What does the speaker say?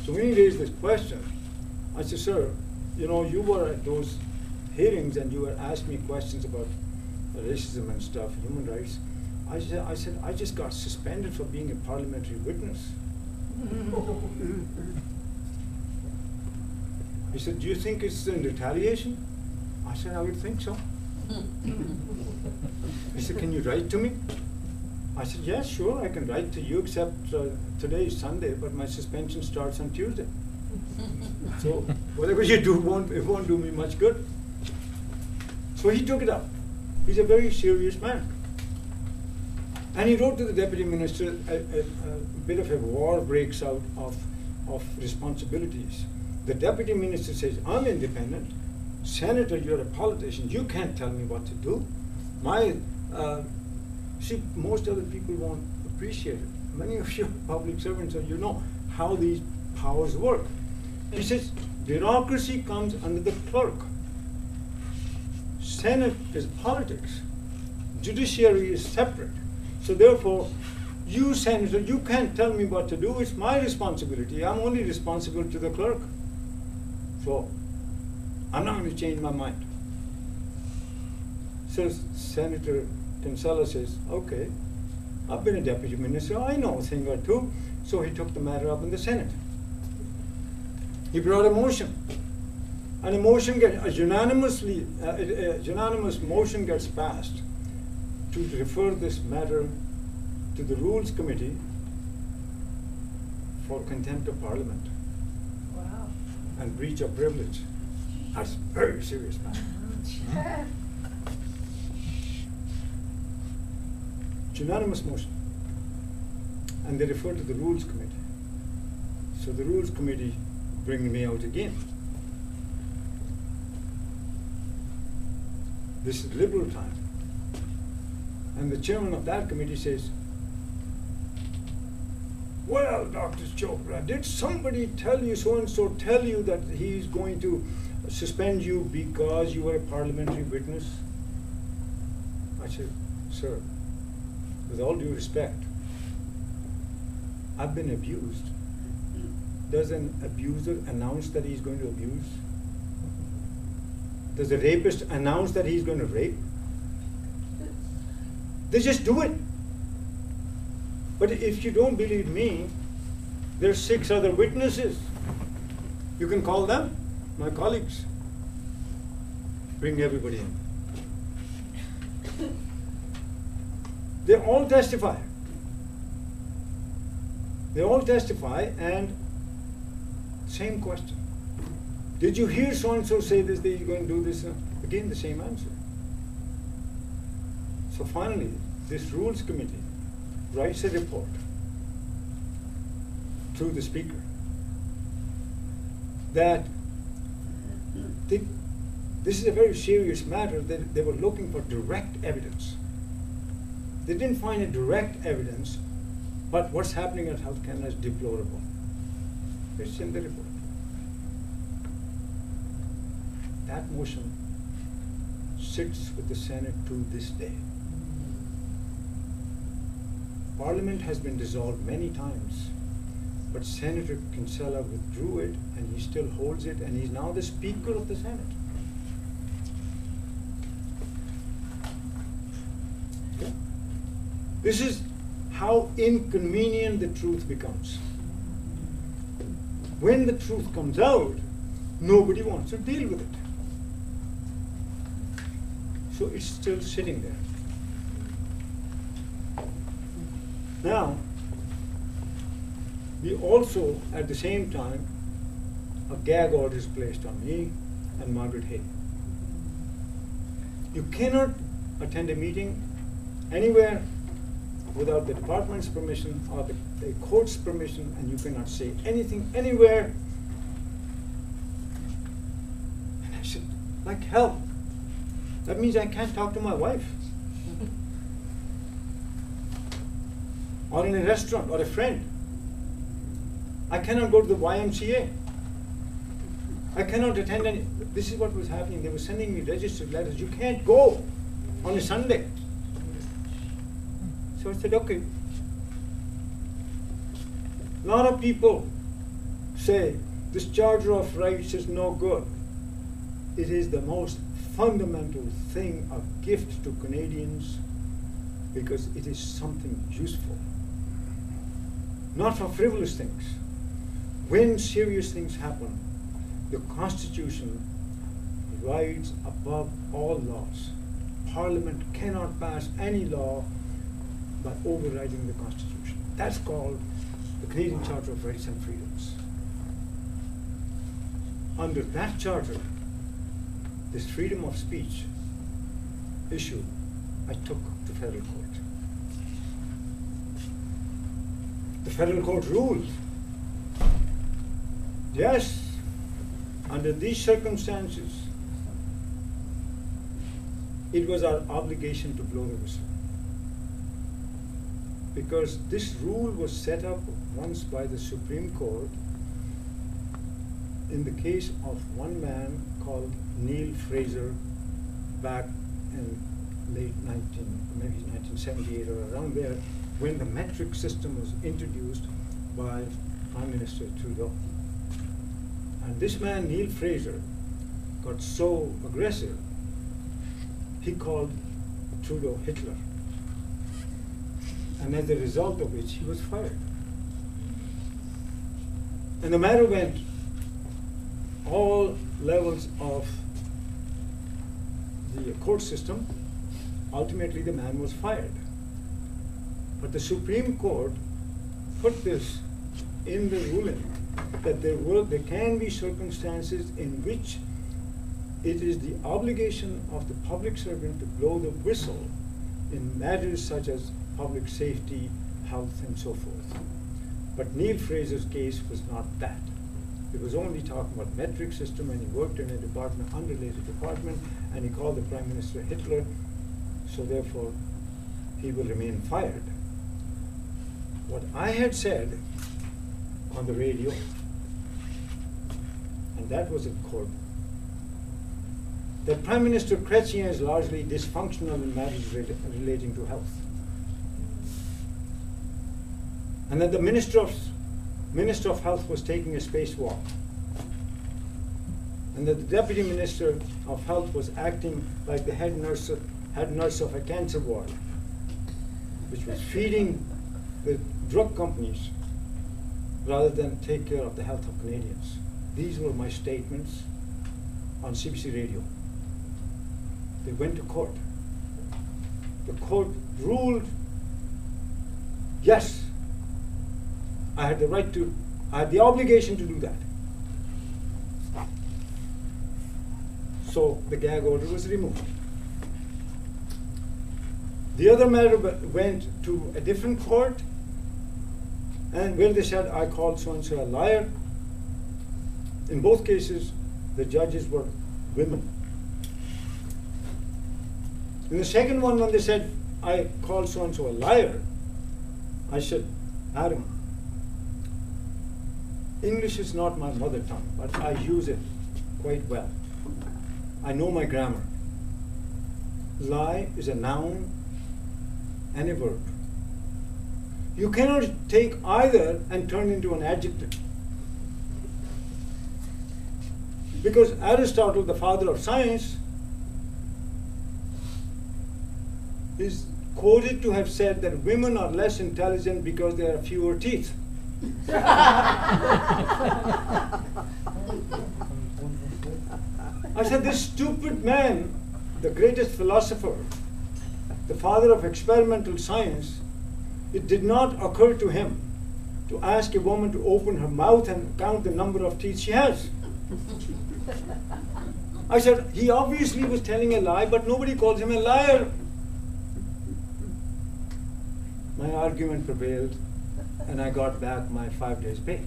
So when he raised this question, I said, sir, you know, you were at those hearings and you were asking me questions about racism and stuff, human rights. I said, I just got suspended for being a parliamentary witness. He said, do you think it's in retaliation? I said, I would think so. He said, can you write to me? I said, yes, sure, I can write to you, except today is Sunday, but my suspension starts on Tuesday. So whatever you do, it won't do me much good. So he took it up. He's a very serious man. And he wrote to the deputy minister, a bit of a war breaks out of responsibilities. The deputy minister says, I'm independent. Senator, you're a politician. You can't tell me what to do. See, most other people won't appreciate it. Many of you public servants, you know how these powers work. He says, bureaucracy comes under the clerk. Senate is politics. Judiciary is separate. So therefore, you, Senator, you can't tell me what to do. It's my responsibility. I'm only responsible to the clerk. So I'm not going to change my mind. So Senator Kinsella says, okay, I've been a deputy minister. I know a thing or two. So he took the matter up in the Senate. He brought a motion. And a unanimous motion gets passed to refer this matter to the Rules Committee for contempt of Parliament. Wow. And breach of privilege. That's very serious matter. Unanimous motion. And they refer to the Rules Committee. So the Rules Committee bring me out again. This is Liberal time. And the chairman of that committee says, well, Dr. Chopra, did somebody tell you, so-and-so tell you that he's going to suspend you because you were a parliamentary witness? I said, sir, with all due respect, I've been abused. Does an abuser announce that he's going to abuse? Does a rapist announce that he's going to rape? They just do it. But if you don't believe me, there's 6 other witnesses. You can call them, my colleagues. Bring everybody in. They all testify. They all testify, and same question. Did you hear so-and-so say this, that you're going to do this? Again, the same answer. So finally, this Rules Committee writes a report to the Speaker that this is a very serious matter. They were looking for direct evidence. They didn't find a direct evidence, but what's happening at Health Canada is deplorable. It's in the report. That motion sits with the Senate to this day. Parliament has been dissolved many times, but Senator Kinsella withdrew it, and he still holds it, and he's now the Speaker of the Senate. Okay? This is how inconvenient the truth becomes. When the truth comes out, nobody wants to deal with it. So it's still sitting there. Now, we also, at the same time, a gag order is placed on me and Margaret Hay. You cannot attend a meeting anywhere without the department's permission or the court's permission, and you cannot say anything anywhere. And I said, like hell. That means I can't talk to my wife. Or in a restaurant, or a friend. I cannot go to the YMCA. I cannot attend any. This is what was happening. They were sending me registered letters. You can't go on a Sunday. So I said, okay. A lot of people say this Charter of Rights is no good. It is the most fundamental thing, a gift to Canadians, because it is something useful. Not for frivolous things. When serious things happen, the Constitution rides above all laws. Parliament cannot pass any law by overriding the Constitution. That's called the Canadian Charter of Rights and Freedoms. Under that charter, this freedom of speech issue I took to federal court. The federal court ruled, yes, under these circumstances, it was our obligation to blow the whistle. Because this rule was set up once by the Supreme Court in the case of one man called Neil Fraser back in maybe 1978 or around there, when the metric system was introduced by Prime Minister Trudeau. And this man, Neil Fraser, got so aggressive, he called Trudeau Hitler. And as a result of which, he was fired. And the matter went all levels of the court system. Ultimately, the man was fired. But the Supreme Court put this in the ruling that there can be circumstances in which it is the obligation of the public servant to blow the whistle in matters such as public safety, health, and so forth. But Neil Fraser's case was not that. It was only talking about metric system, and he worked in a department, unrelated department, and he called the Prime Minister Hitler, so therefore he will remain fired. What I had said on the radio, and that was in court, that Prime Minister Chrétien is largely dysfunctional in matters relating to health. And that the Minister of Health was taking a spacewalk. And that the Deputy Minister of Health was acting like the head nurse of a cancer ward, which was feeding the drug companies rather than take care of the health of Canadians. These were my statements on CBC Radio. They went to court. The court ruled, yes, I had the obligation to do that. So the gag order was removed. The other matter went to a different court, and where they said I called so-and-so a liar. In both cases, the judges were women. In the second one, when they said I called so-and-so a liar, I said, Madam, English is not my mother tongue, but I use it quite well. I know my grammar. Lie is a noun and a verb. You cannot take either and turn into an adjective. Because Aristotle, the father of science, is quoted to have said that women are less intelligent because there are fewer teeth. I said, this stupid man, the greatest philosopher, the father of experimental science, it did not occur to him to ask a woman to open her mouth and count the number of teeth she has. I said, he obviously was telling a lie, but nobody calls him a liar. My argument prevailed, and I got back my 5 days' pay.